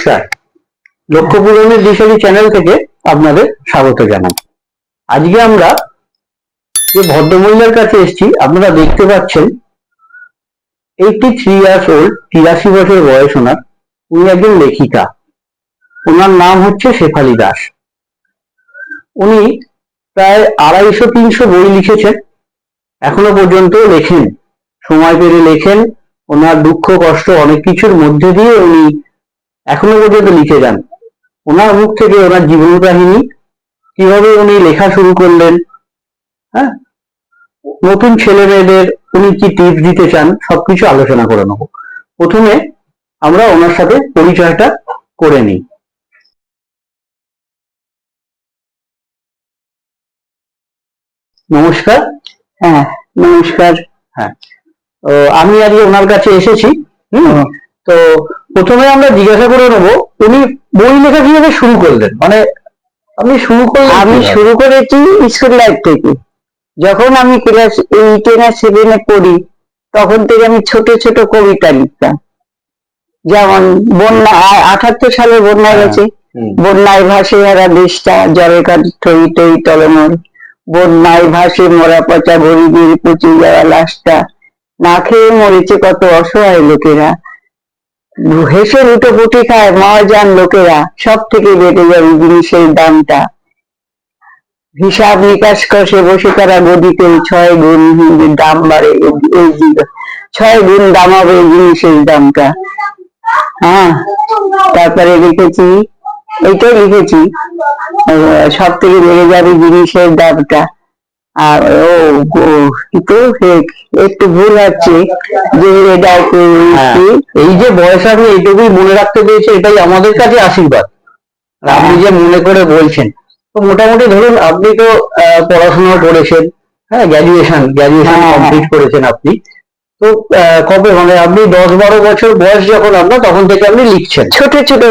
নমস্কার, লক্ষ্য পূরণের দিশারি চ্যানেল থেকে আপনাদের স্বাগত জানাই। আজকে আমরা যে ভদ্রমহিলার কাছে এসেছি, আপনারা দেখতে পাচ্ছেন 83 ইয়ার্স ওল্ড, 83 বছর বয়স ওনার। উনি একজন লেখিকা, ওনার নাম হচ্ছে শেফালী দাস। উনি প্রায় 250-300 বই লিখেছেন, এখনো পর্যন্ত লেখেন, সময় পেলে লেখেন। ওনার দুঃখ কষ্ট অনেক কিছুর মধ্যে দিয়ে উনি এখনো পর্যন্ত লিখে যান। ওনার মুখ থেকে ওনার জীবন কাহিনী, কিভাবে উনি লেখা শুরু করলেন, হ্যাঁ, নতুন ছেলে মেয়েদের উনি কি টিপস দিতে চান, সবকিছু আলোচনা করে নেব। প্রথমে আমরা ওনার সাথে পরিচয়টা করে নিই। নমস্কার। হ্যাঁ, নমস্কার। হ্যাঁ, আমি আজকে ওনার কাছে এসেছি। তো প্রথমে আমরা জিজ্ঞাসা করে নেবো, উনি বই লেখা কিভাবে শুরু করলেন, মানে আপনি শুরু করলেন? আমি শুরু করেছি স্কুল লাইফ থেকে। যখন আমি ক্লাস 8 আর 7 পড়ি, তখন থেকে আমি ছোট ছোট কবিতা লিখতাম। যেমন বন্যা, 78 সালে বন্যা গেছে, বন্যায় ভাসে হারা দেশটা, জলে কাটি টই টই টলমল, বন্যায় ভাসে মরা পচা গরিবের পচে যাওয়া লাশটা, না খেয়ে মরেছে কত অসহায় লোকেরা, হেসে লুটোপুটি খায় মহাজান লোকেরা, সব থেকে বেড়ে যাবে জিনিসের দামটা, হিসাব নিকাশ কষে বসে তারা গদিতে 6 গুণ দাম বাড়ে, 6 গুণ দাম হবে জিনিসের দামটা। হ্যাঁ, তারপরে লিখেছি, এইটাই লিখেছি, সব থেকে বেড়ে যাবে জিনিসের দামটা। আর একটু ভুল হচ্ছে যে এই যে বয়স আপনি এইটুকুই মনে রাখতে পেরেছে, এটাই আমাদের কাছে আশীর্বাদ। আপনি যে মনে করে বলছেন, তো মোটামুটি ধরুন আপনি তো পড়াশোনা করেছেন, হ্যাঁ, গ্র্যাজুয়েশন কমপ্লিট করেছেন আপনি। তো কবে, মানে আপনি 10-12 বছর বয়স যখন আপনার, তখন থেকে আপনি লিখছেন ছোট ছোট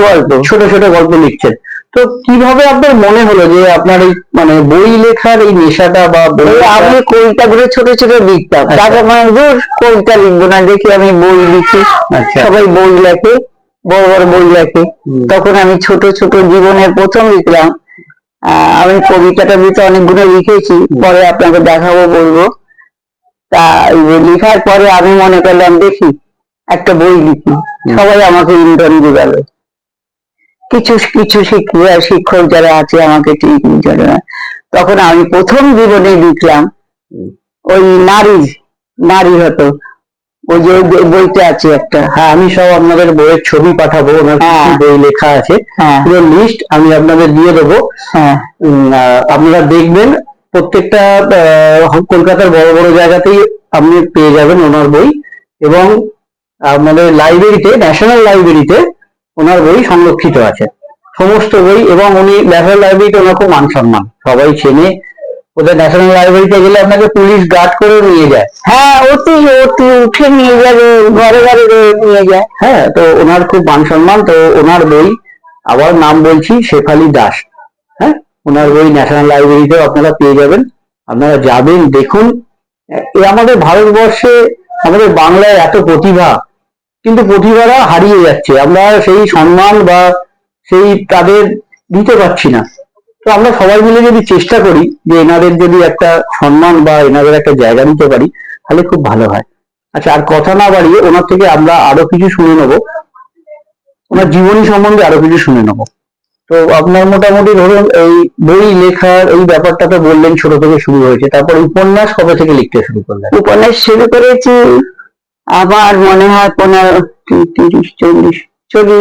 গল্প লিখছেন। তো কিভাবে আপনার মনে হলো যে আপনার এই মানে বই লেখার এই নেশাটা, বা আমি কবিতাগুলো ছোট ছোট লিখতাম, তারপর মানে রোজ কবিতা লিখবো না, দেখি আমি বই লিখি, সবাই বই লেখে, বড় বড় বই লেখে, তখন আমি ছোট ছোট জীবনের প্রথম লিখলাম। আমি কবিতাটার ভিতরে অনেকগুলো লিখেছি, পরে আপনাকে দেখাবো, বলবো। তা লেখার পরে আমি মনে করলাম দেখি একটা বই লিখি, সবাই আমাকে ইন্ধন দিল। কিছু কিছু শিক্ষক যারা আছে আমাকে ঠিক জানে না। তখন আমি প্রথম জীবনে লিখলাম ওই নারী হতো, ওই যে বইটা আছে একটা। হ্যাঁ, আমি সব আপনাদের বইয়ের ছবি পাঠাবো, ওনার বই লেখা আছে, পুরো লিস্ট আমি আপনাদের দিয়ে দেবো। আপনারা দেখবেন, প্রত্যেকটা কলকাতার বড় বড় জায়গাতেই আপনি পেয়ে যাবেন ওনার বই। এবং আমাদের লাইব্রেরিতে, ন্যাশনাল লাইব্রেরিতে ওনার বই সংরক্ষিত আছে, সমস্ত বই। এবং উনি ন্যাশনাল লাইব্রেরিতে ওনার খুব মান সম্মান, সবাই চেনে। ওদের ন্যাশনাল লাইব্রেরিতে গেলে আপনাকে পুলিশ গার্ড করে নিয়ে যায়। হ্যাঁ, উঠে নিয়ে যাবে, ঘরে ঘরে নিয়ে যায়। হ্যাঁ, তো ওনার খুব মান সম্মান। তো ওনার বই, আবার নাম বলছি, শেফালী দাস। হ্যাঁ, ওনার বই ন্যাশনাল লাইব্রেরিতেও আপনারা পেয়ে যাবেন। আপনারা যাবেন, দেখুন। আমাদের ভারতবর্ষে, আমাদের বাংলায় এত প্রতিভা, কিন্তু প্রতিভারা হারিয়ে যাচ্ছে। আমরা সেই সম্মান বা সেই তাদের দিতে পারছি না। তো আমরা সবাই মিলে যদি চেষ্টা করি যে এনাদের যদি একটা সম্মান বা এনাদের একটা জায়গা দিতে পারি, তাহলে খুব ভালো হয়। আচ্ছা, আর কথা না বাড়িয়ে ওনার থেকে আমরা আরো কিছু শুনে নেব, ওনার জীবনী সম্বন্ধে আরো কিছু শুনে নেব। তো আপনার মোটামুটি ধরুন এই বই লেখার এই ব্যাপারটা তো বললেন ছোট থেকে শুরু হয়েছে, তারপর উপন্যাস কবে থেকে লিখতে শুরু করলেন? উপন্যাস শুরু করেছি আমার মনে হয় 15-30-40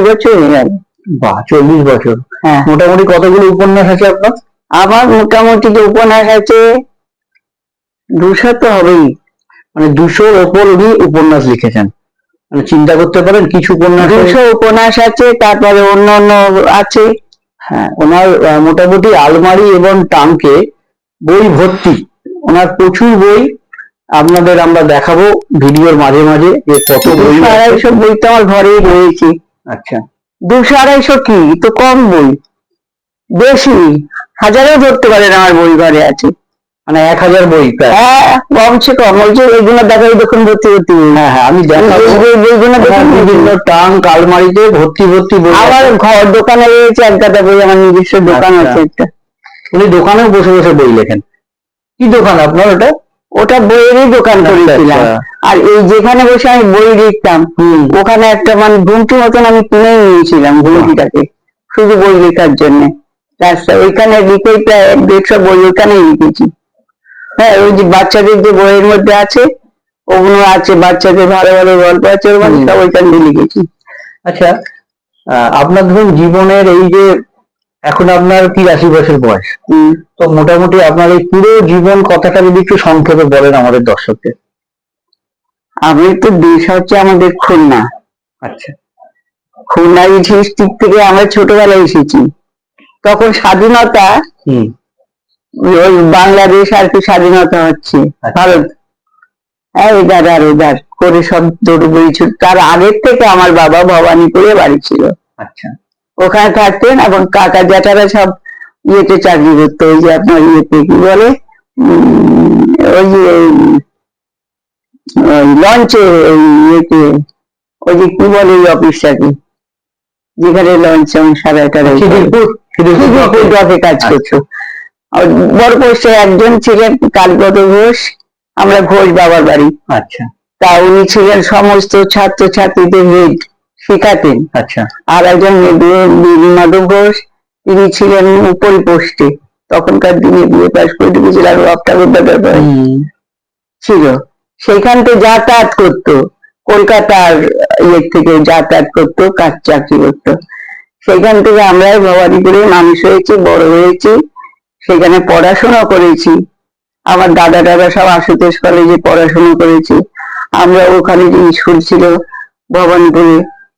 বছর হয়ে গেল। বাহ, 40 বছর। হ্যাঁ। মোটামুটি কতগুলো উপন্যাস আছে আপনার? আমার মোটামুটি যে উপন্যাস আছে 200 তো হবেই। মানে 200-র ওপর উনি উপন্যাস লিখেছেন। মানে চিন্তা করতে পারেন, কিছু উপন্যাস, 200 উপন্যাস আছে, তারপরে অন্য অন্য আছে। হ্যাঁ, ওনার মোটামুটি আলমারি এবং টাঙ্কে বই ভর্তি। ওনার প্রচুর বই, আপনাদের আমরা দেখাবো ভিডিওর মাঝে মাঝে যে কত বই। 200-250 বই তো আমার ঘরেই রয়েছে। আচ্ছা, 200-250 কি তো কম বই, বেশি হাজারেও ধরতে পারেন আমার বই ঘরে আছে। মানে 1000 বই প্রায়। হ্যাঁ, কমসে কম ওই যে এইগুলো দেখা যায় দেখুন ভর্তি ভর্তি বই। হ্যাঁ হ্যাঁ, আমি দেখাবো। বইগুলো দেখুন বিভিন্ন ট্রাঙ্ক আলমারিতে ভর্তি ভর্তি বই। আমার ঘর দোকানে রয়েছে এক গাদা বই, আমার নিজস্ব দোকান আছে একটা। উনি দোকানেও বসে বসে বই লেখেন? কি দোকান আপনার ওটা? ওটা বইয়েরই দোকান করেছিলাম। আর এই যেখানে বসে আমি বই লিখতাম ওখানে একটা মানে ঘুমটি মতন আমি কিনে নিয়েছিলাম ঘুমটিটাকে, শুধু বই লেখার জন্য। রাস্তা ওইখানে লিখে প্রায় 150 বই ওখানেই লিখেছি। হ্যাঁ, ওই যে বাচ্চাদের যে বইয়ের মধ্যে আছে ওগুলো আছে, বাচ্চাদের ভালো ভালো গল্প আছে ওখানে, সব ওইখান দিয়ে লিখেছি। আচ্ছা, আপনার ধরুন জীবনের এই যে এখন আপনার 83 বছর বয়স, তো মোটামুটি আপনার এই পুরো জীবন কথাটা যদি একটু সংক্ষেপে বলেন আমাদের দর্শকদের। আমি তো দেশ হচ্ছে আমাদের খুলনা। আচ্ছা। খুলনা ডিস্ট্রিক্ট থেকে আমরা ছোটবেলায় এসেছি, তখন স্বাধীনতা, ওই বাংলাদেশ আর কি স্বাধীনতা হচ্ছে, ভারত এদার আর ওদার করে সব দৌড় বইছিল। তার আগের থেকে আমার বাবা ভবানীপুরে বাড়ি ছিল। আচ্ছা। ওখানে থাকতেন এবং কাকা জ্যাঠারা সব ইয়েতে চাকরি করতো, ওই যে আপনার ইয়েতে কি বলে ওই যে লঞ্চে ইয়েতে, ওই যে কি বলে ওই অফিসটাকে যেখানে লঞ্চ সাড়ে 11টায় কাজ করছো। বড় পোস্টে একজন ছিলেন কালীপদ ঘোষ, আমরা ঘোষ বাবার বাড়ি। আচ্ছা। তা উনি ছিলেন সমস্ত ছাত্র ছাত্রীদের হেড, শেখাতেন। আচ্ছা। আর একজন মাধব ঘোষ, তিনি ছিলেন উপরি পোস্টে, তখনকার দিনে বিয়ে পাস করে ঢুকেছিল আর ছিল। সেখান থেকে যাতায়াত করতো, কলকাতার ইয়ে থেকে যাতায়াত করতো, কাজ চাকরি করতো। সেখান থেকে আমরা ভবানীপুরে মানুষ হয়েছি, বড় হয়েছি, সেখানে পড়াশোনা করেছি। আমার দাদা দাদা সব আশুতোষ কলেজে পড়াশোনা করেছি। আমরা ওখানে যে স্কুল ছিল ভবানীপুরে,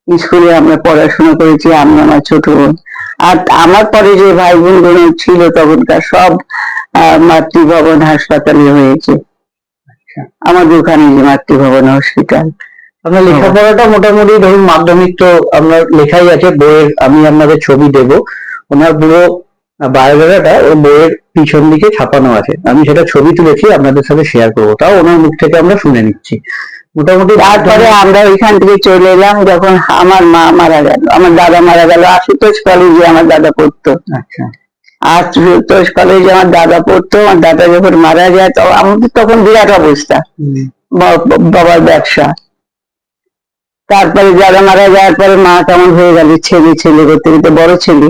স্কুলে আমরা পড়াশোনা করেছি, আমি আমার ছোট বোন। আর আমার পরে যে ভাই বোন ছিল তখনকার সব মাতৃভবন হাসপাতালে হয়েছে। আমাদের ওখানে যে মাতৃভবন হসপিটাল। আপনার লেখাপড়াটা মোটামুটি ধরুন মাধ্যমিক তো আপনার লেখাই আছে, বইয়ের আমি আপনাদের ছবি দেব, ওনার পুরো বায়োডাটাটা ওই বইয়ের পিছন দিকে ছাপানো আছে, আমি সেটা ছবি তুলেছি আপনাদের সাথে শেয়ার করবো, তাও ওনার মুখ থেকে আমরা শুনে নিচ্ছি মোটামুটি। তারপরে আমরা ওইখান থেকে চলে এলাম যখন আমার মা মারা গেল, আমার দাদা মারা গেল। আশুতোষ কলেজে আমার দাদা পড়তো। আচ্ছা। আশুতোষ কলেজে আমার দাদা পড়তো। আমার দাদা যখন মারা যায় তো আমাদের তখন বিরাট অবস্থা, বাবার ব্যবসা। তারপরে দাদা মারা যাওয়ার পরে মা কেমন হয়ে গেল, ছেলে ছেলে করতে করতে বড় ছেলে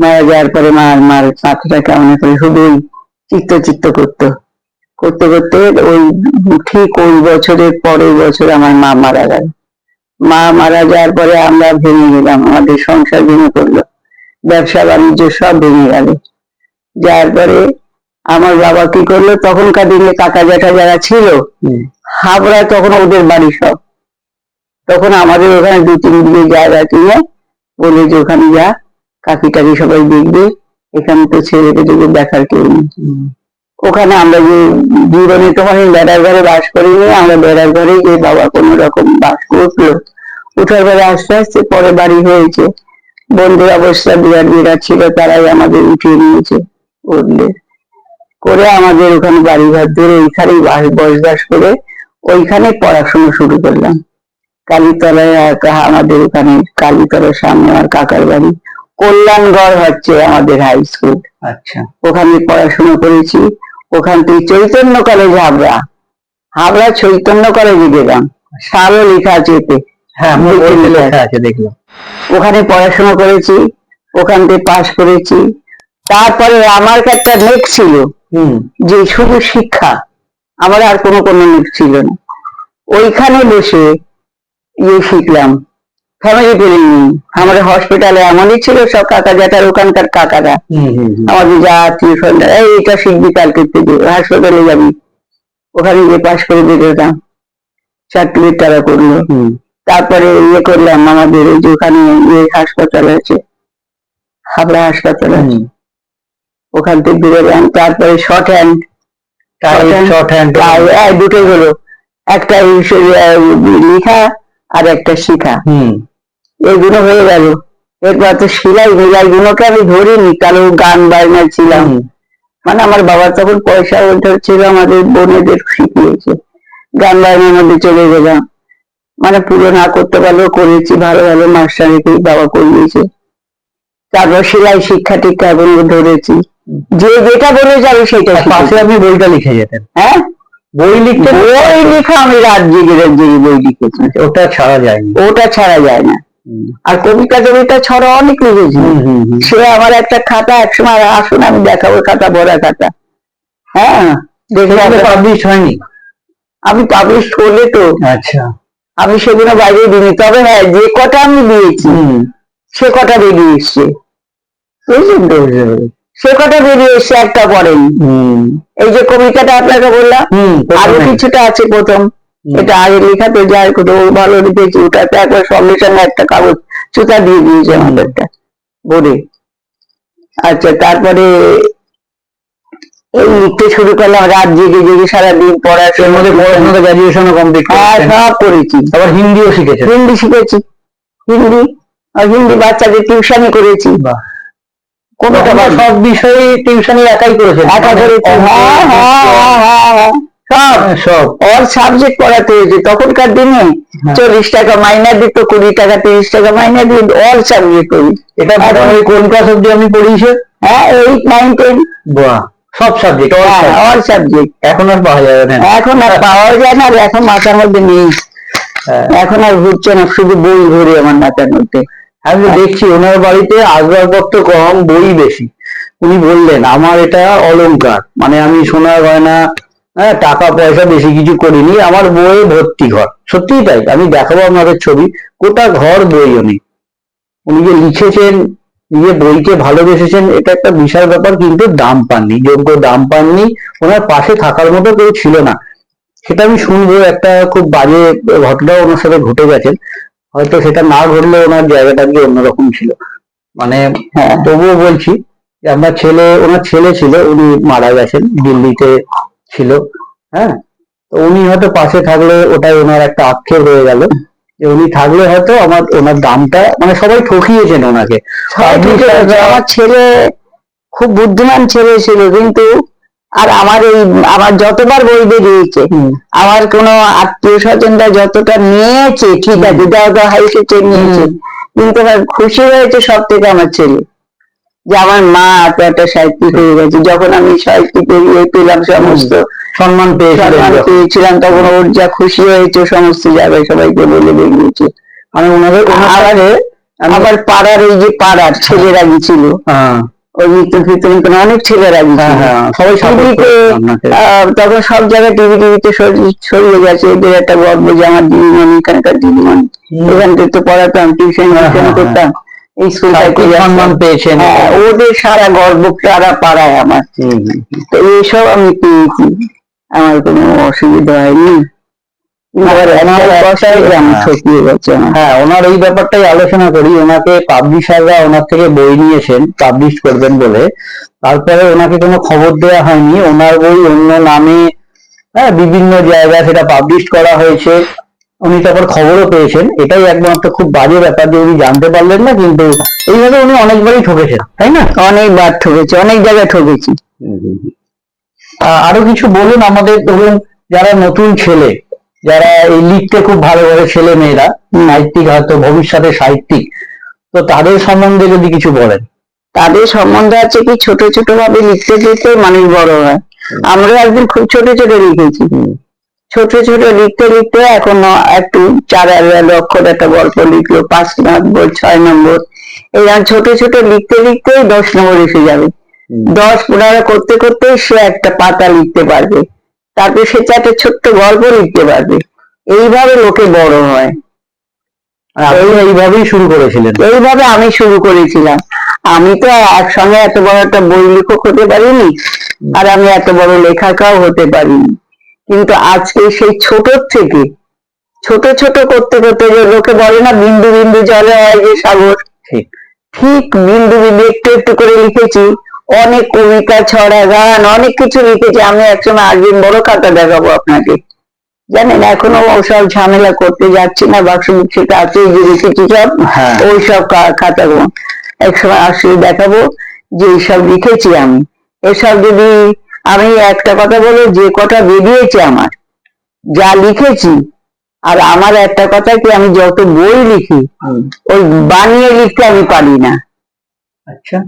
মারা যাওয়ার পরে মার মাথাটা কেমন করে শুধু চিত্ত চিত্ত করতো, করতে করতে ওই ঠিক ওই বছরের পরের বছর আমার মা মারা গেল। মা মারা যাওয়ার পরে আমরা ভেঙে গেলাম, আমাদের সংসার ভেঙে পড়লো, ব্যবসা বাণিজ্য সব ভেঙে গেল। যার পরে আমার বাবা কি করলো, তখনকার দিনে কাকা জ্যাঠা যারা ছিল হাবড়ায়, তখন ওদের বাড়ি সব, তখন আমাদের ওখানে 2-3 বিঘে জায়গা কিনে বলে যে ওখানে যা, কাকি টাকি সবাই দেখবে, এখানে তো ছেলেকে দেখে দেখার কেউ নেই। ওখানে আমরা যে জীবনে তখন বেড়ার ঘরে বাস করিনি, আমরা বেড়ার ঘরে গিয়ে বাবা কোনো রকম বাস উঠলো। উঠার পরে আস্তে আস্তে পরে বাড়ি হয়েছে। বন্ধুর অবস্থা বিরাট বিরাট ছিল, তারাই আমাদের উঠিয়ে নিয়েছে, উঠলে করে আমাদের ওখানে বাড়ি ঘর ধরে ওইখানেই বসবাস করে ওইখানে পড়াশোনা শুরু করলাম। কালীতলায় আমাদের ওখানে কালীতলার সামনে আমার কাকার বাড়ি, কল্যাণগড় হচ্ছে আমাদের হাই স্কুল। আচ্ছা। ওখানে পড়াশোনা করেছি। ওখান থেকে চৈতন্য কলেজ হাবড়া চৈতন্য কলেজে গেলাম, সালও লেখা আছে এতে। হ্যাঁ, লেখা আছে দেখলাম। ওখানে পড়াশোনা করেছি, ওখান থেকে পাশ করেছি। তারপরে আমার একটা নেক ছিল যে শুধু শিক্ষা, আমার আর কোনো নেক ছিল না। ওইখানে বসে ইয়ে শিখলাম, ফ্যামিলি প্ল্যানিং। আমাদের হসপিটালে এমনই ছিল, সব কাকা জ্যাঠার ওখানকার কাকারা আমাদের যা আত্মীয় স্বজন, এইটা শিখবি কালকে থেকে, হাসপাতালে যাবি। ওখানে গিয়ে পাশ করে বেরোতাম, চাকরির তারা করলো। তারপরে ইয়ে করলাম আমাদের ওই যে ওখানে ইয়ে হাসপাতাল আছে, হাবড়া হাসপাতাল আছে, ওখান থেকে বেরোলাম। তারপরে শর্ট হ্যান্ড দুটোই হলো, একটা লেখা আর একটা শিখা, এগুলো হয়ে গেল। এরপর তো সেলাই গুলোকে আমি ধরিনি, কারণ গান বাজনা ছিলাম, মানে আমার বাবা তখন পয়সা ছিল, আমাদের বোনেদের শিখিয়েছে, গান বাজনার মধ্যে চলে গেলাম, মানে পুরো না করতে পারলেও করেছি, ভালো ভালো মাস্টার রেখে বাবা করিয়েছে। তারপর সেলাই শিক্ষা টিক্ষা এখন ধরেছি, যে যেটা বলেছে আমি সেটা পাশে আপনি বইটা লিখে যেতেন? হ্যাঁ, বই লিখতে? বই লেখা আমি রাত জেগে বই লিখেছি, ওটা ছাড়া যায়নি? ওটা ছাড়া যায় না। আর কবিতা টবিতা ছড়া অনেক লিখেছি। সে আমার একটা খাতা, একসময় আসুন আমি দেখাবো, খাতা ভরা খাতা। হ্যাঁ, দেখলে পাবলিশ হয়নি? আমি পাবলিশ করলে তো আচ্ছা, আমি সেগুলো বাইরে দিইনি, তবে হ্যাঁ যে কটা আমি দিয়েছি সে কটা বেরিয়ে এসছে, বুঝলেন তো? সে কটা বেরিয়ে এসছে, একটা পড়েনি। এই যে কবিতাটা আপনাকে বললাম, আরো কিছুটা আছে প্রথম, এটা আগে লেখা তো, যাই কত ভালো লিখেছি, ওটাতে একবার সঙ্গে সঙ্গে একটা কাগজ সুতা দিয়ে দিয়েছে আমাদেরটা বোর্ডে। আচ্ছা, তারপরে এই লিখতে শুরু করলাম রাত জেগে জেগে সারাদিন পড়াশোনার মধ্যে। পড়াশোনা গ্রাজুয়েশনও কমপ্লিট? হ্যাঁ, সব করেছি। আবার হিন্দিও শিখেছি? হিন্দি শিখেছি, হিন্দি আর হিন্দি বাচ্চাদের টিউশনই করেছি। কোনটা সব বিষয়ে টিউশনই একাই করেছেন? একা করেছি, হ্যাঁ হ্যাঁ হ্যাঁ, সব সব অল সাবজেক্ট পড়াতে হয়েছে। তখনকার দিনে 40 টাকা মাইনা দিত, 20 টাকা 30 টাকা মাইনা দিয়ে অল সাবজেক্ট করি। এটা কোন ক্লাস অব্দি আপনি পড়িয়েছেন? হ্যাঁ, 8, 9, 10। বাহ, সব সাবজেক্ট? All subject. এখন আর পাওয়া যাবে না? এখন আর পাওয়া যায় না, আর এখন মাথার মধ্যে নেই, এখন আর ঘুরছে না, শুধু বই ঘুরে আমার মাথার মধ্যে। আমি দেখছি ওনার বাড়িতে আসবাবপত্র কম, বই বেশি। উনি বললেন আমার এটা অলংকার, মানে আমি সোনা গয়না, হ্যাঁ, টাকা পয়সা বেশি কিছু করিনি, আমার বইয়ে ভর্তি ঘর। সত্যিই তাই, আমি দেখাবো আপনাদের ছবি, গোটা ঘর বই। উনি যে লিখেছেন, নিজে বইকে ভালোবেসেছেন, এটা একটা বিশাল ব্যাপার। কিন্তু দাম পাননি, যোগ্য দাম পাননি, ওনার পাশে থাকার মতো কেউ ছিল না। সেটা আমি শুনবো, একটা খুব বাজে ঘটনাও ওনার সাথে ঘটে গেছে, হয়তো সেটা না ঘটলে ওনার জায়গাটা কি অন্যরকম ছিল। মানে তবুও বলছি যে ওনার ছেলে ছিল, উনি মারা গেছেন, দিল্লিতে ছিল। হ্যাঁ, তো উনি হয়তো পাশে থাকলে ওটাই ওনার একটা আক্ষেপ রয়ে গেল, যে উনি থাকলে হয়তো ওনার দামটা, মানে সবাই ঠকিয়েছেন ওনাকে। আমার ছেলে খুব বুদ্ধিমান ছেলে ছিল, কিন্তু আর আমার যতবার বই বেরিয়েছে, আমার কোনো আত্মীয় স্বজনরা যতটা নিয়েছে, ঠিক আছে, দেওয়া হাইসে নিয়েছে, কিন্তু আমার খুশি হয়েছে সব থেকে আমার ছেলে, যে আমার মা এত একটা সাহিত্যিক হয়ে গেছে। যখন আমি সাহিত্যিক পেলাম, সমস্ত সম্মান পেয়েছিলাম, তখন ওর যা খুশি হয়েছে সমস্ত জায়গায় সবাইকে বলে বেরিয়েছে। মানে আবার পাড়ার, এই যে পাড়ার ছেলেরা গেছিল, ওই মৃত্যু কীর্তন অনেক ছেলেরা টিভিতে, তখন সব জায়গায় টিভিতে ছড়িয়ে গেছে। এদের একটা গর্ব যে আমার দিদিমণি, এখানকার দিদিমণি, এখান থেকে তো পড়াতাম, টিউশন করতাম, এই স্কুলটাকে সম্মান পেয়েছেন, ওদের সারা গর্ব সারা পাড়ায় আমার। তো এইসব আমি পেয়েছি, আমার কোনো অসুবিধা হয়নি। হ্যাঁ, ওনার এই ব্যাপারটাই আলোচনা করি। ওনাকে পাবলিশাররা ওনার থেকে বই নিয়েছেন পাবলিশ করবেন বলে, তারপরে ওনাকে কোনো খবর দেওয়া হয়নি। ওনার বই অন্য নামে, হ্যাঁ, বিভিন্ন জায়গায় সেটা পাবলিশ করা হয়েছে, উনি তারপর খবরও পেয়েছেন। এটাই একমাত্র খুব বাজে ব্যাপার যে উনি জানতে পারলেন না। কিন্তু এইভাবে উনি অনেকবারই ঠকেছেন, তাই না? অনেকবার ঠকেছি, অনেক জায়গায় ঠকেছি। আরো কিছু বলুন আমাদের, ধরুন যারা নতুন ছেলে, যারা এই লিখতে খুব ভালোবাসে, ছেলে মেয়েরা সাহিত্যিক, হয়তো ভবিষ্যতে সাহিত্যিক, তো তাদের সম্বন্ধে যদি কিছু বলেন। তাদের সম্বন্ধে আছে কি, ছোট ছোট ভাবে লিখতে লিখতে মানুষ বড় হয়। আমরা একদিন খুব ছোট ছোট লিখেছি, ছোট ছোট লিখতে লিখতে এখন একটু 4,000 অক্ষর একটা গল্প লিখলো, 5 নম্বর 6 নম্বর, এইরকম ছোট ছোট লিখতে লিখতে 10 নম্বর এসে যাবে। 10-15 করতে করতে সে একটা পাতা লিখতে পারবে, তারপরে সে একটা ছোট্ট গল্প লিখতে পারবে। এইভাবে লোকে বড় হয়। এইভাবেই শুরু করেছিলেন? এইভাবে আমি শুরু করেছিলাম। আমি তো একসঙ্গে এত বড় একটা বই লেখক হতে পারিনি, আর আমি এত বড় লেখাকাও হতে পারিনি। কিন্তু আজকে সেই ছোট থেকে ছোট ছোট করতে করতে, যে লোকে বলে না বিন্দু বিন্দু জলে হয় যে সাগর, ঠিক বিন্দু বিন্দু একটু একটু করে লিখেছি। অনেক কবিতা, ছড়া, গান, অনেক কিছু লিখেছি। আমি একসময় আসবেন, বড় খাতা দেখাবো আপনাকে, জানেন। এখনো ওসব ঝামেলা করতে যাচ্ছি না, বাক্স সেটা আছে যে লিখেছি সব, ওই সব খাতাগুলো একসময় আসলে দেখাবো যে এইসব লিখেছি আমি। এসব যদি আমি একটা কথা বলে, যে কটা বেরিয়েছে আমার, যা লিখেছি, আর আমার একটা কথা কি, আমি যত বই লিখি ওই বানিয়ে লিখতে আমি পারি না। আচ্ছা,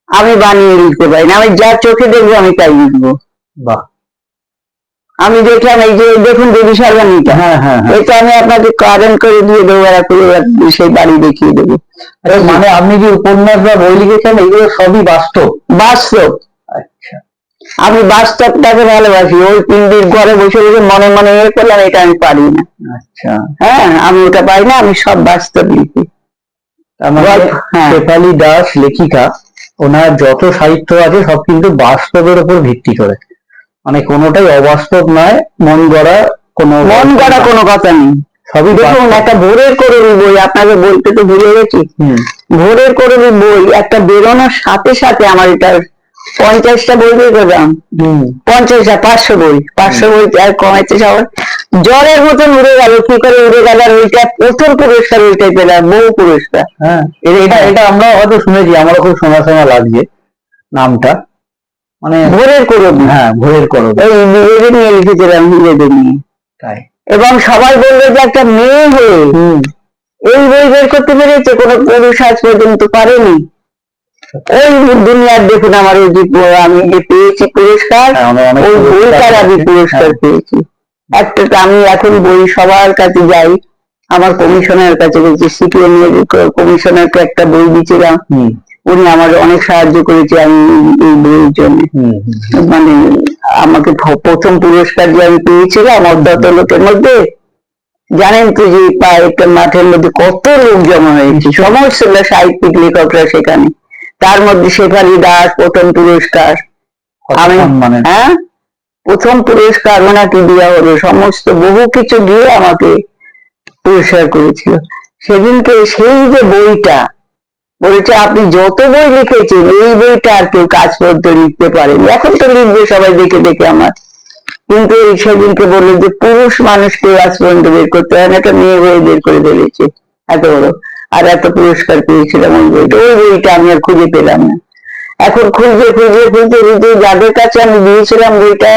আমি বানিয়ে লিখতে পারি না, আমি যা চোখে দেখবো আমি তাই লিখবো। বাহ। আমি দেখলাম এই যে দেখুন দেবী সর্বাণীটা, হ্যাঁ হ্যাঁ হ্যাঁ। এটা আমি আপনাকে কারেন্ট করে দিয়ে দেবো, সেই বাড়ি দেখিয়ে দেবো। মানে আপনি যে উপন্যাস বা বই লিখেছেন এগুলো সবই বাস্তব? বাস্তব। আচ্ছা, আমি বাস্তবটাকে ভালোবাসি। ওই পিন্ডির ঘরে বসে বসে মনে মনে ইয়ে করলাম, এটা আমি পারি না। আচ্ছা, হ্যাঁ, আমি ওটা পারি না, আমি সব বাস্তব লিখি। হ্যাঁ, শেফালী দাস লেখিকা, ওনার যত সাহিত্য আছে সব কিন্তু বাস্তবের উপর ভিত্তি করে, মানে কোনোটাই অবাস্তব নয়, মন গড়া কোনো কথা নেই। সবই দেখুন, একটা ভোরের করবি বই আপনাকে বলতে তো ভুলে গেছি। ভোরের করবি বই একটা বেরোনোর সাথে সাথে আমার এটা 50টা বই বের করলাম। 50টা 500 বই, 500 বই আর কমাইতে সবাই জলের মতন উড়ে গেল। কি করে উড়ে গেল? আর ওইটা প্রথম পুরস্কার, ওইটাই পেলাম, বহু পুরস্কার। হ্যাঁ, এটা আমরা হয়তো শুনেছি, আমারও খুব শোনা শোনা লাগছে নামটা, মানে ভোরের করবি। হ্যাঁ, ভোরের করবি, এই নিজেদের নিয়ে লিখেছিলাম, নিজেদের নিয়ে। তাই? এবং সবাই বললো যে একটা মেয়ে হয়ে এই বই বের করতে পেরেছে, কোনো পুরুষ আজ পর্যন্ত পারেনি। ওই দুনিয়ার দেখুন আমার ওই যে আমি যে পেয়েছি পুরস্কার, ওই বইটার আমি পুরস্কার পেয়েছি। একটা আমি এখন বই সবার কাছে যাই, আমার কমিশনার কাছে গেছি, সিপিএম কমিশনারকে একটা বই দিয়েছিলাম, উনি আমার অনেক সাহায্য করেছে আমি এই বইয়ের জন্য। মানে আমাকে প্রথম পুরস্কার যে আমি পেয়েছিলাম অত লোকের মধ্যে, জানেন তো যে একটা মাঠের মধ্যে কত লোক জমা হয়েছে, সমস্ত সাহিত্যিক লেখকরা সেখানে, তার মধ্যে শেফালী দাস প্রথম পুরস্কার। আমি হ্যাঁ, প্রথম পুরস্কার ওনাকে দেওয়া হলো, সমস্ত বহু কিছু দিয়ে আমাকে পুরস্কার করেছিল সেদিনকে। সেই যে বইটা বলেছে, আপনি যত বই লিখেছেন এই বইটা আর কেউ কাজ করতে লিখতে পারেনি, এখন তো লিখবে সবাই দেখে দেখে আমার। কিন্তু সেদিনকে বললো যে পুরুষ মানুষকে আজ পর্যন্ত বের করতে হয় না, একটা মেয়ে হয়ে বের করে ফেলেছে, এত বড়। আর এত পুরস্কার পেয়েছিলাম ওই বইটা। ওই বইটা আমি আর খুঁজে পেলাম না। এখন খুঁজে খুঁজে খুঁজে খুঁজে যাদের কাছে আমি দিয়েছিলাম বইটা,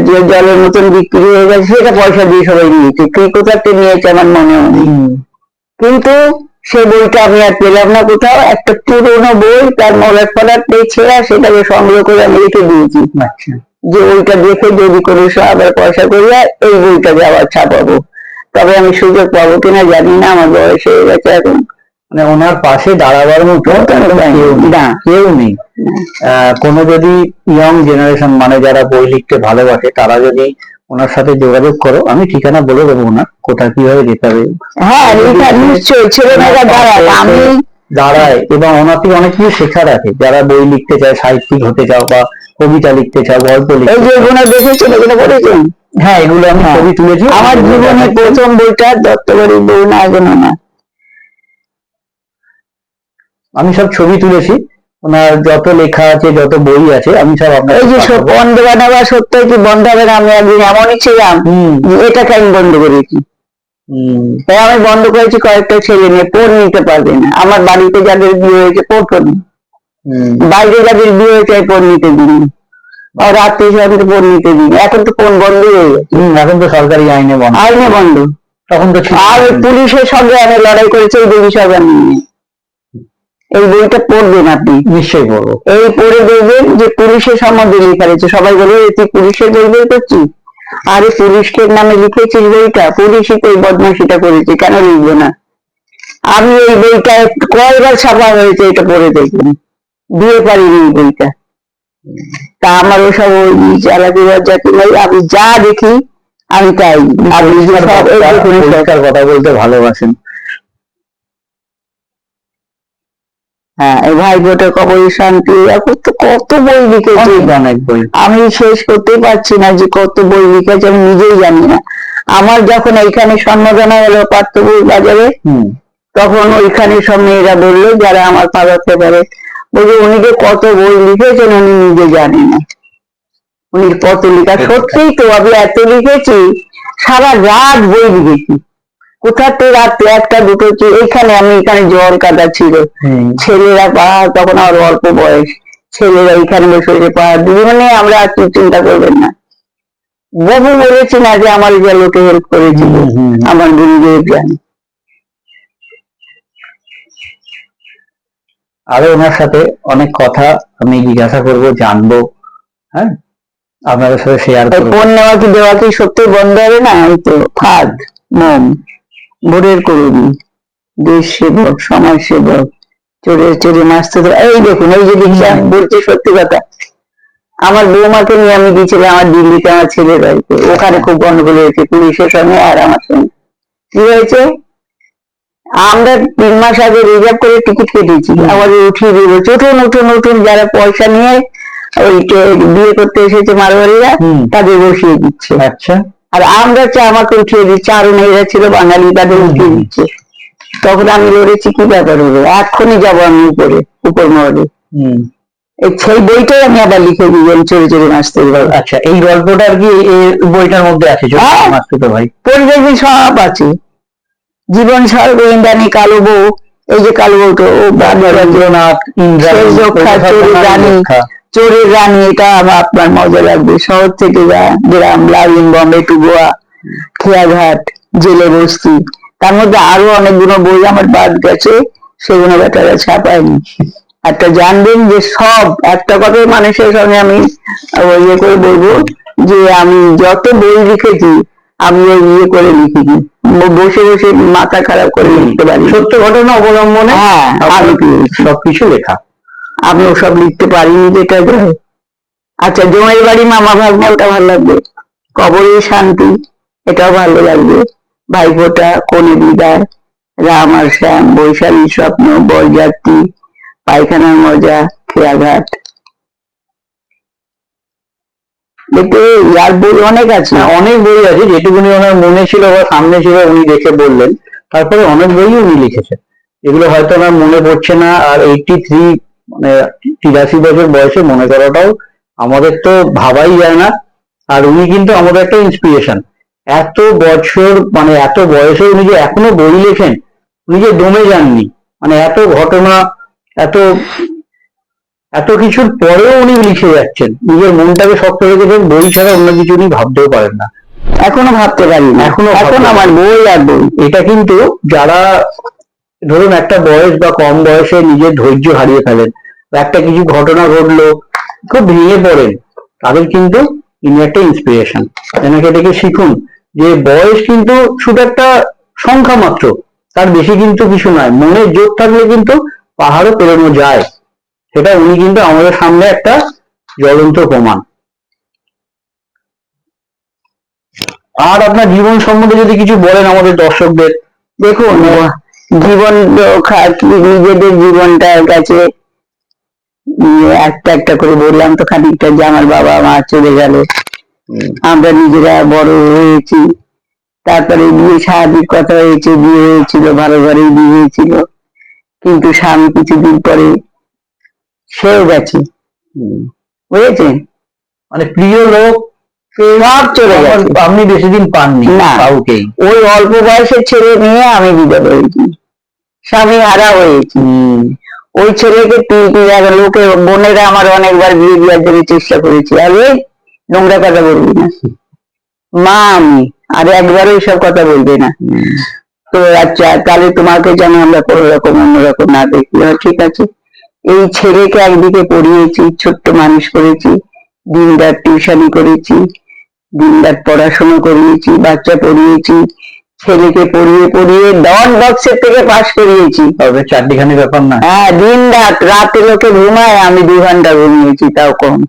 যে জলের মতন বিক্রি হয়ে গেছে, সেটা পয়সা দিয়ে সবাই নিয়েছে, কে কোথাতে নিয়েছে আমার মনে নেই। কিন্তু সে বইটা আমি আর পেলাম না কোথাও। একটা পুরোনো বই, তার মলার ফলার ছেঁড়া, সেটাকে সংগ্রহ করে আমি রেখে দিয়েছি, যে ওইটা দেখে যদি কোনো আবার পয়সা করিয়া এই বইটাকে আবার ছাপাবো। তবে আমি সুযোগ পাবো কিনা জানি না, আমার বয়স হয়ে গেছে এখন। মানে ওনার পাশে দাঁড়াবার মতো কেউ নেই। কোনো যদি ইয়ং জেনারেশন, মানে যারা বই লিখতে ভালোবাসে, তারা যদি ওনার সাথে যোগাযোগ করো, আমি ঠিকানা বলে দেবো ওনার, কোথায় কিভাবে যেতে হবে। হ্যাঁ, নিশ্চয়ই ছেলেমেয়েরা দাঁড়ায়, এবং ওনার থেকে অনেক কিছু শেখার আছে। যারা বই লিখতে চায়, সাহিত্যিক হতে চাও বা কবিতা লিখতে চাও, গল্প লিখতে, এগুলো দেখেছেন, এগুলো পড়েছেন? হ্যাঁ, এগুলো আমি ছবি তুলেছি। আমার জীবনের প্রথম বইটা দত্তবাড়ির বউ না গণনা, আমি সব ছবি তুলেছি। ওনার যত লেখা আছে, যত বই আছে, আমি সব আপনার এই যে বন্ধ বানাবা সত্য কি বন্ধ হবে না, আমি একদিন এমনই ছিলাম, এটাকে আমি বন্ধ করেছি। আমি বন্ধ করেছি কয়েকটা ছেলে মেয়ে পড় নিতে পারবে না। আমার বাড়িতে যাদের বিয়ে হয়েছে পড়তো না, বাইরে যাদের বিয়ে হয়েছে পড় নিতে দিন, আর আত্মীয় স্বজনকে পড় নিতে দিন। এখন তো কোন বন্ধ হয়ে গেছে, এখন তো সরকারি আইনে বন্ধ। তখন তো আর পুলিশের সঙ্গে আমি লড়াই করেছি এই দেবী সরকার নিয়ে। এই বইটা পড়বেন আপনি, নিশ্চয়ই পড়বো। এই পড়ে দেখবেন যে পুলিশের সম্বন্ধে লেখা রয়েছে। সবাই বলে তুই পুলিশের বই বের করছিস, আরে পুলিশের নামে লিখেছিস বইটা, পুলিশই তো এই বদমাশিটা করেছে, কেন লিখবো না? আমি এই বইটা কয়বার ছাপা হয়েছে এটা পড়ে দেখবেন, দিয়ে পারিনি এই বইটা। তা আমার ওসব ওই চালাকি বাজাকি নাই, আমি যা দেখি আমি তাই। কথা বলতে ভালোবাসেন। হ্যাঁ, এই ভাই ভোটের কবরী শান্তি, এখন তো কত বই লিখেছে, অনেক বই, আমি শেষ করতেই পারছি না যে কত বই লিখেছে, আমি নিজেই জানি না। আমার যখন এইখানে সম্মাননা হলো পাঠ্য বই বাজারে, তখন ওইখানে সব মেয়েরা বললো, যারা আমার ফাদার ফেভারিট, বলছে উনি যে কত বই লিখেছেন উনি নিজে জানেন না, উনি কত লেখা। সত্যিই তো, আমি এত লিখেছি, সারা রাত বই লিখেছি। কোথাতে রাত্রে 1টা 2টো, এইখানে আমি এখানে জল কাদা ছিল, ছেলেরা তখন আমার অল্প বয়স, ছেলেরা এখানে বসে বসে পাহাড় দিদি, মানে আমরা আর কি চিন্তা করবেন না। বহু বলেছি না যে আমার যা লোকে হেল্প করেছিল, আমার গুরুদেব জানে। আরো ওনার সাথে অনেক কথা আমি জিজ্ঞাসা করব, জানবো, হ্যাঁ, আপনাদের সাথে শেয়ার করবো। ফোন নেওয়া কি দেওয়া কি সত্যি বন্ধ হবে না? এই তো ফাঁদ মোম ভোরের করুন, দেশ সেবক, সমাজ সেবক, চোরে চোরে মাসতে। এই দেখুন, এই যে রিক্সা বলছে, সত্যি কথা, আমার বৌমাকে নিয়ে আমি গেছিলাম আমার দিল্লিতে আমার ছেলের বাড়িতে। ওখানে খুব গন্ডগোল হয়েছে পুলিশের সঙ্গে আর আমার সঙ্গে। কি হয়েছে, আমরা 3 মাস আগে রিজার্ভ করে টিকিট কেটেছি, আমাদের উঠিয়ে দিয়ে বলছে উঠুন উঠুন উঠুন, যারা পয়সা নিয়ে ওই বিয়ে করতে এসেছে মারোয়ারিরা তাদের বসিয়ে দিচ্ছে। আচ্ছা, আর আমরা আমাকে উঠিয়ে দিচ্ছে, আরো মেয়েরা ছিল বাঙালি, তাদের উঠিয়ে দিচ্ছে। তখন আমি লড়েছি, কি ব্যাপার হলো, এক্ষুনি যাবো আমি উপরে, উপর মহলে। সেই বইটাই আমি আবার লিখে দিলাম, চোরে চোরে মাসতে। আচ্ছা, এই গল্পটা আর কি এই বইটার মধ্যে আছে? মাসতে তো ভাই পরিবেশ সব আছে, জীবন সার, গোয়েন্দানি, কালো বউ, এই যে কালো বউটা, ও রবীন্দ্রনাথ, চোরের রানী, এটা আমার আপনার মজা লাগবে। শহর থেকে যা গ্রাম, লাভিং, বম্বে টু গোয়া, খেয়াঘাট, জেলে বস্তি, তার মধ্যে আরো অনেকগুলো বই আমার বাদ গেছে, সেগুলো বেটারা ছাপায়নি। একটা জানবেন যে সব একটা কথাই মানুষের সঙ্গে আমি ইয়ে করে বলবো যে আমি যত বই লিখেছি আমি ওই ইয়ে করে লিখিনি, বসে বসে মাথা খারাপ করে লিখতে পারি। সত্য ঘটনা অবলম্বনে সবকিছু লেখা। আমি ওসব লিখতে পারিনি যেটা যায়। আচ্ছা, জমের বাড়ি মামা ভাগ্নে, ওটা ভালো লাগবে। কবরের শান্তি, এটাও ভালো লাগবে। ভাইফোঁটা, কনে বিদায়, রাম আর শ্যাম, বৈশালী স্বপ্ন, বরযাত্রী, পায়খানার মজা, খেয়াঘাট। দেখতে আর বই অনেক আছে, অনেক বই আছে, যেটুকুনি ওনার মনে ছিল বা সামনে ছিল উনি দেখে বললেন। তারপরে অনেক বই উনি লিখেছেন, এগুলো হয়তো ওনার মনে পড়ছে না। আর 83 মানে 83 বছর বয়সে মনে করাটাও আমাদের তো ভাবাই যায় না। আর উনি কিন্তু আমাদের একটা ইন্সপিরেশন। এত বছর মানে এত বয়সে উনি যে এখনো বই লেখেন, উনি যে দমে যাননি, মানে এত ঘটনা, এত এত কিছুর পরেও উনি লিখে যাচ্ছেন, নিজের মনটাকে শক্ত রেখেছেন। বই ছাড়া অন্য কিছু উনি ভাবতেও পারেন না, এখনো ভাবতে পারি না, এখন আমার বই আর বই। এটা কিন্তু যারা ধরুন একটা বয়স বা কম বয়সে নিজের ধৈর্য হারিয়ে ফেলেন, একটা কিছু ঘটনা ঘটলো খুব ভেঙে পড়েন, তাদের কিন্তু ইনি একটা ইন্সপিরেশন। এনাকে দেখে শিখুন যে বয়স কিন্তু শুধু একটা সংখ্যা মাত্র, তার বেশি কিন্তু কিছু নয়। মনের জোর থাকলে কিন্তু পাহাড়ও পেরোনো যায়, সেটা উনি কিন্তু আমাদের সামনে একটা জ্বলন্ত প্রমাণ। আর আপনার জীবন সম্বন্ধে যদি কিছু বলেন আমাদের দর্শকদের। দেখুন, জীবন নিজেদের জীবনটার কাছে একটা একটা করে বললাম তো খানিকটা, যে আমার বাবা মা চলে গেল, আমরা নিজেরা বড় হয়েছি, তারপরে বিয়ে শাদীর কথা হয়েছে, বিয়ে হয়েছিল ভালো ঘরেই বিয়ে হয়েছিল, কিন্তু স্বামী কিছুদিন পরে সেও গেছে, বুঝেছেন? মানে প্রিয় লোক সব চলে গেছে, আপনি বেশি দিন পাননি না কাউকেই। ওই অল্প বয়সের ছেলে নিয়ে আমি বিধবা হয়েছি, স্বামী হারা হয়েছি। ওই ছেলেকে লোকে বোনেরা আমার অনেকবার বিয়ে দেওয়ার জন্য চেষ্টা করেছি, আর ওই নোংরা কথা বলবি না মা, আমি আর একবারও এইসব কথা বলবে না। তো আচ্ছা, তাহলে তোমাকে যেন আমরা কোনো রকম অন্যরকম না দেখি। ঠিক আছে, এই ছেলেকে একদিকে পড়িয়েছি, ছোট্ট মানুষ করেছি, দিনরাত টিউশনি করেছি, দিনরাত পড়াশোনা করিয়েছি, বাচ্চা পড়িয়েছি, ছেলেকে পড়িয়ে পড়িয়ে ডন বক্সের থেকে পাস করিয়েছি। তবে চারটিখানি ব্যাপার না। হ্যাঁ, দিন রাত, রাতে লোকে ঘুমায়, আমি 2 ঘন্টা ঘুমিয়েছি, তাও কম।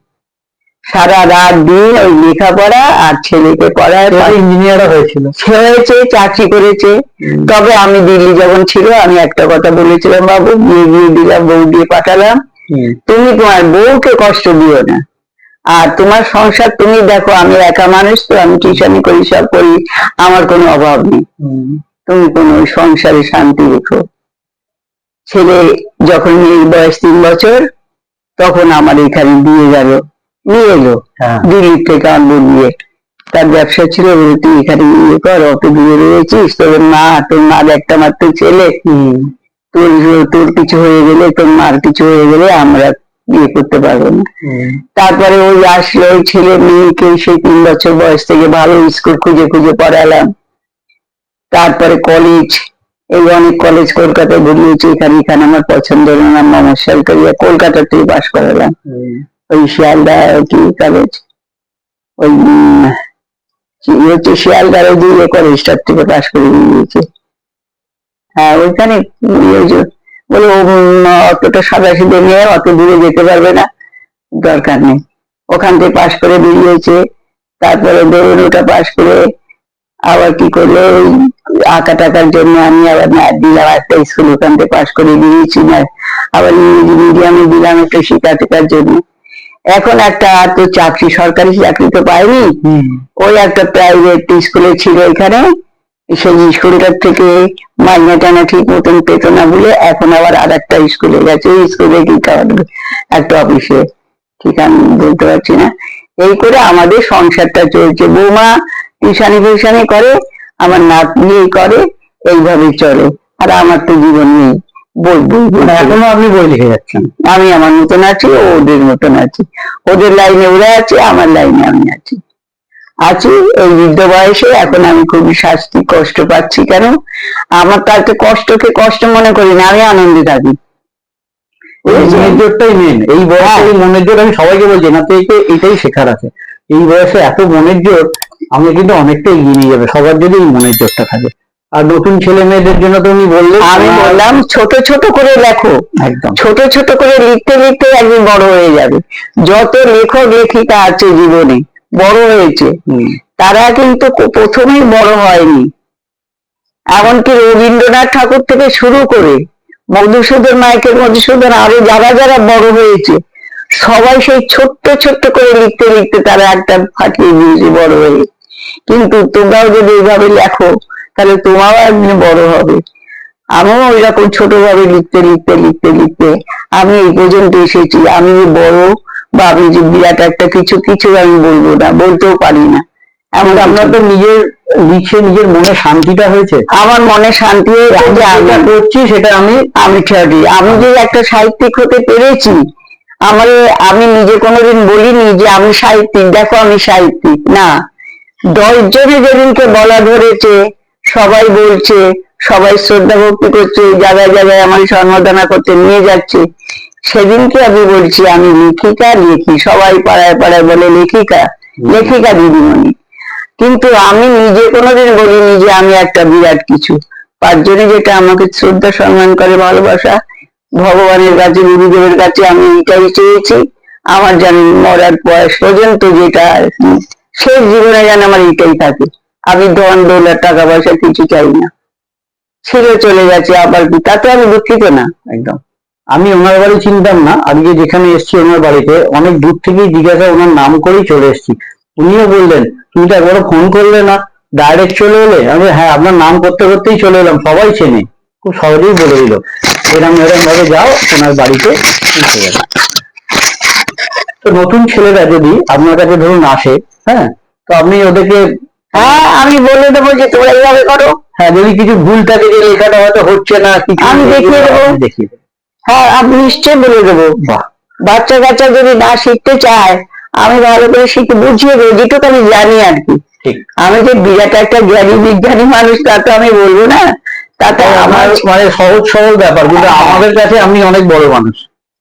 সারা রাত দিন ওই লেখাপড়া আর ছেলেকে পড়ায়। ইঞ্জিনিয়ার হয়েছিল, হয়েছে, চাকরি করেছে। তবে আমি দিল্লি যখন ছিল আমি একটা কথা বলেছিলাম, বাবু বিয়ে দিয়ে দিলাম, বউ দিয়ে পাঠালাম, তুমি তোমার বউকে কষ্ট দিও না, আর তোমার সংসার তুমি দেখো, আমি একা মানুষ তো, আমি টিউশনি করি, সব করি, আমার কোনো অভাব নেই, তুমি কোনো সংসারে শান্তি রেখো। ছেলে যখন মেয়ের বয়স 3 বছর, তখন আমার এখানে দিয়ে গেল, নিয়ে এলো দিল্লির থেকে আনবো নিয়ে। তার ব্যবসা ছিল, তুই এখানে ইয়ে কর, অত দূরে রয়েছিস, তোর মার একটা মাত্র ছেলে, তোর কিছু হয়ে গেলে, তোর মার কিছু হয়ে গেলে আমরা বিয়ে করতে পারবো না। তারপরে ওই আসলো, ওই ছেলে মেয়েকে সেই 3 বছর বয়স থেকে ভালো স্কুল খুঁজে খুঁজে পড়ালাম। তারপরে কলেজ, এই অনেক কলেজ কলকাতায় বেরিয়েছে, এখানে এখানে আমার পছন্দ হলো না, মমসাল করিয়া কলকাতাতেই পাশ করালাম। ওই শিয়ালদা কি কলেজ, ওই হচ্ছে শিয়ালদার ওই যে কলেজটার থেকে পাশ করে বেরিয়েছে। হ্যাঁ ওইখানে বলে অতটা সাদাসিধে মেয়ে, অত দূরে যেতে পারবে না, দরকার নেই। ওখান থেকে পাশ করে বেরিয়েছে। তারপরে ধরুন ওটা পাশ করে আবার কি করলো, ওই আঁকা টাকার জন্য আমি আবার দিলাম একটা স্কুল, ওখান থেকে পাশ করে বেরিয়েছি না, আবার ইংরেজি মিডিয়ামে দিলাম একটু শিক্ষা টেকার জন্য। এখন একটা তো চাকরি, সরকারি চাকরি তো পাইনি, ওই একটা প্রাইভেট স্কুলে ছিল এখানে, সেই স্কুলটার থেকে মাইনে টানা ঠিক মতন পেত না বলে এখন আবার আর একটা স্কুলে গেছে, ওই স্কুলে কি একটা অফিসে, ঠিক আমি বলতে পারছি না। এই করে আমাদের সংসারটা চলছে। বৌমা টিউশনি ফিউশনি করে, আমার নাতনি করে, এইভাবে চলে। আর আমার তো জীবন নেই, বলবো এখনো আপনি বই লিখে যাচ্ছেন? আমি আমার মতন আছি, ও ওদের মতন আছে, ওদের লাইনে ওরা আছে, আমার লাইনে আমি আছি। এই বৃদ্ধ বয়সে এখন আমি খুবই শাস্তি কষ্ট পাচ্ছি। কেন? আমার কাছে কষ্টকে কষ্ট মনে করি না, আমি আনন্দে থাকি। মনের জোরটাই মেন এই বয়সে, এই মনের জোর আমি সবাইকে বলছি না তো, এটাই শেখার আছে। এই বয়সে এত মনের জোর, আমি কিন্তু অনেকটা এগিয়ে নিয়ে যাবে সবার যদি এই মনের জোরটা থাকে। আর নতুন ছেলে মেয়েদের জন্য তো উনি বললেন, আমি বললাম ছোট ছোট করে লেখো, একদম ছোট ছোট করে লিখতে লিখতে একদিন বড় হয়ে যাবে। যত লেখক লেখিকা আছে জীবনে বড় হয়েছে, তারা কিন্তু প্রথমেই বড় হয়নি। এমনকি রবীন্দ্রনাথ ঠাকুর থেকে শুরু করে মধুসূদন, মাইকেল মধুসূদন, আরো যারা যারা বড় হয়েছে, সবাই সেই ছোট্ট ছোট্ট করে লিখতে লিখতে তারা একটা ফাটিয়ে দিয়েছে বড় হয়ে। কিন্তু তোমরাও যদি এইভাবে লেখো, তাহলে তোমারও একদিন বড় হবে। আমিও ওই রকম ছোটভাবে লিখতে লিখতে লিখতে লিখতে আমি এই পর্যন্ত এসেছি। আমি যে বড় বা আমি যে বিরাট একটা কিছু কিছু আমি বলবো না, বলতেও পারি না। এমন আপনার তো নিজের লিখে নিজের মনে শান্তিটা হয়েছে? আমার মনে শান্তি হয়েছে যে আমি করছি সেটা আমি ছাড়ি। আমি যে একটা সাহিত্যিক হতে পেরেছি, আমি নিজে কোনোদিন বলিনি যে আমি সাহিত্যিক, দেখো আমি সাহিত্যিক না। 10 জনে যেদিনকে বলা ধরেছে, সবাই বলছে, সবাই শ্রদ্ধা ভক্তি করছে, জায়গায় জায়গায় আমার সম্মাননা করতে নিয়ে যাচ্ছে, সেদিনকে আমি বলছি আমি লেখিকা, লিখি। সবাই পাড়ায় পাড়ায় বলে লেখিকা, লেখিকা দিদিমণি। কিন্তু আমি নিজে কোনোদিন বলিনি যে আমি একটা বিরাট কিছু। 5 জনে যেটা আমাকে শ্রদ্ধা সম্মান করে, ভালোবাসা, ভগবানের কাছে, গুরুদেবের কাছে আমি এটাই চেয়েছি। আমার যেন মরার বয়স পর্যন্ত যেটা শেষ জীবনে যেন আমার এটাই থাকে। আমি ধন দৌলত টাকা পয়সা কিছু চাই না, ছেড়ে চলে গেছে আবার কি, তাতে আমি দুঃখিত না। একদম। আমি ওনার বাড়ি চিনতাম না, আজকে যেখানে এসছি ওনার বাড়িতে অনেক দূর থেকেই জিজ্ঞাসা ওনার নাম করেই চলে এসছি। উনিও বললেন তুমি তো একবারও ফোন করলে না, ডাইরেক্ট চলে এলে। আমি হ্যাঁ, আপনার নাম করতে করতেই চলে এলাম, সবাই চেনে, খুব সহজেই বলে দিল এরম এরম ভাবে যাও ওনার বাড়িতে পৌঁছে যাবে। তো নতুন ছেলেরা যদি আপনার কাছে ধরুন আসে, হ্যাঁ, তো আপনি ওদেরকে হ্যাঁ আমি বলে দেবো যে তোমরা এইভাবে করো। হ্যাঁ, যদি কিছু ভুল থাকে যে লেখাটা হয়তো হচ্ছে না, কিছু আমি দেখিয়ে দেবো, দেখিয়ে দেবো। হ্যাঁ আমি নিশ্চয়ই বলে দেবো। বাচ্চা কাচ্চা যদি না শিখতে চায়, আমি ভালো করে শিখে বুঝিয়ে দেবো, যেটুকু আমি জানি আর কি। আমি যে বিরাট একটা জ্ঞানী বিজ্ঞানী মানুষ তা তো আমি বলবো না, তাতে আমার মানে সহজ সরল ব্যাপার, কিন্তু আমাদের কাছে আপনি অনেক বড় মানুষ।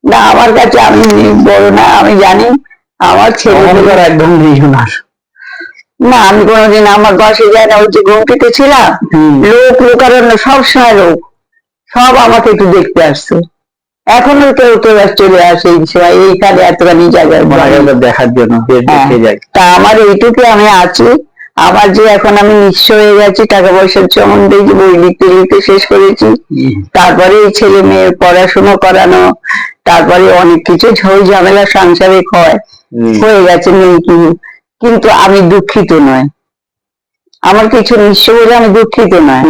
না, আমার কাছে আমি বড় না, আমি জানি আমার ছেলে একদম নেই ওনার। না, আমি কোনোদিন আমার বসে যায় না। ওই যে ঘুমটিতে ছিলাম, লোক লোকারণ্য, সবসময় লোক, সব আমাকে একটু দেখতে আসছে। এখনো কেউ কেউ চলে আসে এই সময়, এইখানে এতখানি জায়গায় দেখার জন্য। তা আমার এইটুকু আমি আছি। আবার যে এখন আমি নিঃস্ব হয়ে গেছি, টাকা পয়সার সম্বন্ধে যে বই লিখতে লিখতে শেষ করেছি, তারপরে এই ছেলে মেয়ে পড়াশুনো করানো, তারপরে অনেক কিছু ঝোল ঝামেলা সংসারে হয়ে গেছে, নেই কিন্তু আমি দুঃখিত নয়। আমার কিছু নিঃস্ব বলে আমি দুঃখিত নয়।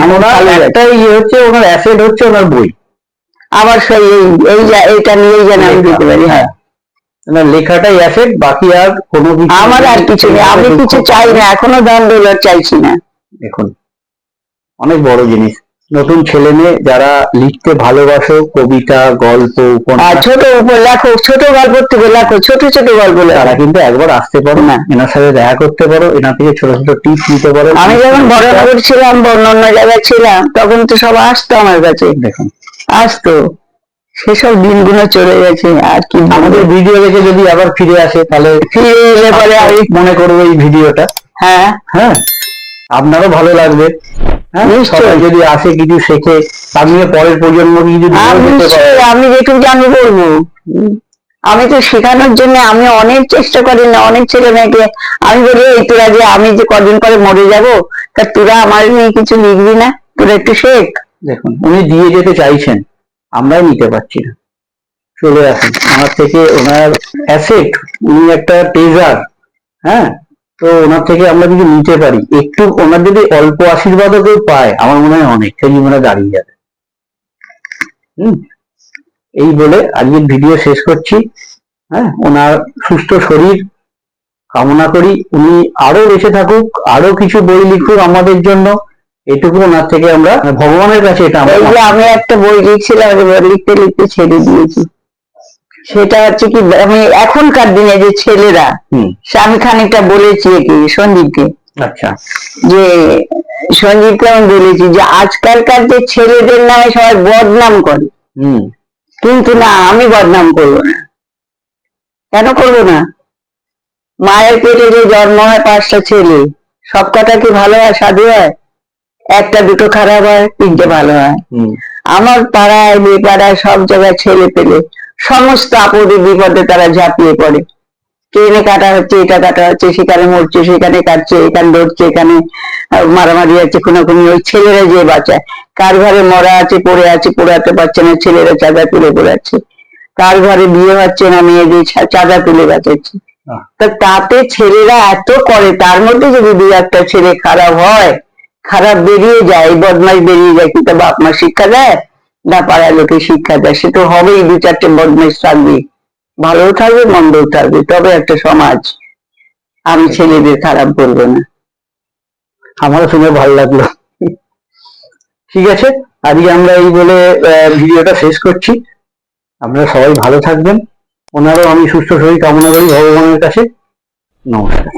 একটা ইয়ে হচ্ছে ওনার অ্যাসেট হচ্ছে ওনার বই। আবার সেই এইটা নিয়েই যেন আমি দিতে পারি। হ্যাঁ, লেখাটাই অ্যাসেট, বাকি আর কোনো কিছু আমার আর কিছু নেই। আমি কিছু চাই না, এখনো দান দৌলত চাইছি না। দেখুন অনেক বড় জিনিস নতুন ছেলে মেয়ে যারা লিখতে ভালোবাসো, কবিতা, গল্প, আর উপন্যাস, ছোট লেখো, ছোট গল্প থেকে লেখো, ছোট ছোট গল্প তারা লেখো। কিন্তু একবার আসতে পারো না, এনার সাথে দেখা করতে পারো, এনার থেকে ছোট ছোট টিপস নিতে পারো। আমি যখন বড়নগর ছিলাম, অন্য জায়গায় ছিলাম, তখন তো সব আসতো আমার কাছে, দেখুন আসতো। সেসব দিনগুলো চলে গেছে, আর কি বলবো। আমাদের ভিডিও দেখে যদি আবার ফিরে আসে তাহলে ফিরে এলে পরে আমি, মনে করবো এই ভিডিওটা। হ্যাঁ হ্যাঁ, আপনারও ভালো লাগবে। হ্যাঁ, নিশ্চয়ই। সবাই যদি আসে কিছু শেখে, আমিও পরের প্রজন্মকে কিছু দিয়ে যেতে নিশ্চয়ই, পারবো। আমি যেটুকু জানি বলবো। আমি তো শেখানোর জন্য আমি অনেক চেষ্টা করি না, অনেক ছেলে মেয়েকে আমি বলি, এই তোরা যে আমি যে কদিন পরে মরে যাব, তা তোরা আমার নিয়ে কিছু লিখবি না, তোরা একটু শেখ। দেখুন উনি দিয়ে যেতে চাইছেন, আমরাই নিতে পারছি না। চলে আসুন, আমার থেকে ওনার অ্যাসেট, উনি একটা ট্রেজার। হ্যাঁ, তো ওনার থেকে আমরা যদি নিতে পারি, একটু ওনার যদি অল্প আশীর্বাদও কেউ পায়, আমার মনে হয় অনেকটা জীবনে দাঁড়িয়ে যাবে। এই বলে আজকের ভিডিও শেষ করছি। হ্যাঁ, ওনার সুস্থ শরীর কামনা করি, উনি আরো বেঁচে থাকুক, আরো কিছু বই লিখুক আমাদের জন্য, এটুকু ওনার থেকে আমরা ভগবানের কাছে এটা আমরা এই যে আমি একটা বই লিখছিলাম, এবার লিখতে লিখতে ছেড়ে দিয়েছি। সেটা হচ্ছে কি, আমি এখনকার দিনে যে ছেলেরা, সে আমি খানিকটা বলেছি কি সঞ্জীবকে, আচ্ছা, যে সঞ্জীবকে আমি বলেছি যে আজকালকার যে ছেলেদের নামে সবাই বদনাম করে, কিন্তু না, আমি বদনাম করবো না। কেন করবো না? মায়ের পেটে যে জন্ম হয় 5টা ছেলে, সব কটা কি ভালো হয়, সাধু হয়? একটা দুটো খারাপ হয়, 3টে ভালো হয়। আমার পাড়ায় বেপাড়ায় সব জায়গায় ছেলে পেলে সমস্ত আপদে বিপদে তারা ঝাঁপিয়ে পড়ে। ট্রেনে কাটা হচ্ছে, এটা কাটা হচ্ছে, সেখানে মরছে, সেখানে কাটছে, এখানে ধরছে, এখানে মারামারি আছে, খুনাখুনি, ওই ছেলেরা যে বাঁচায়। কার ঘরে মরা আছে, পড়ে আছে, পড়াতে পারছে না, ছেলেরা চাঁদা তুলে পড়াচ্ছে। কার ঘরে বিয়ে হচ্ছে না, মেয়েদের চাঁদা তুলে বাঁচাচ্ছে। তা তাতে ছেলেরা এত করে, তার মধ্যে যদি 2-1টা ছেলে খারাপ হয়, খারাপ বেরিয়ে যায়, বদমাশ বেরিয়ে যায়, কিন্তু বাপ মা শিক্ষা দেয় না, পাড়ার লোকে শিক্ষা দেয়, সে তো হবেই, 2-4টে বদমাশ থাকবে, ভালো থাকবে মন্দও থাকবে, তবে একটা সমাজ। আমি ছেলেদের খারাপ বলবো না। আমারও শুনে ভালো লাগলো। ঠিক আছে, আজকে আমরা এই বলে ভিডিওটা শেষ করছি। আপনারা সবাই ভালো থাকবেন, ওনারও আমি সুস্থ শরীর কামনা করি ভগবানের কাছে। নমস্কার।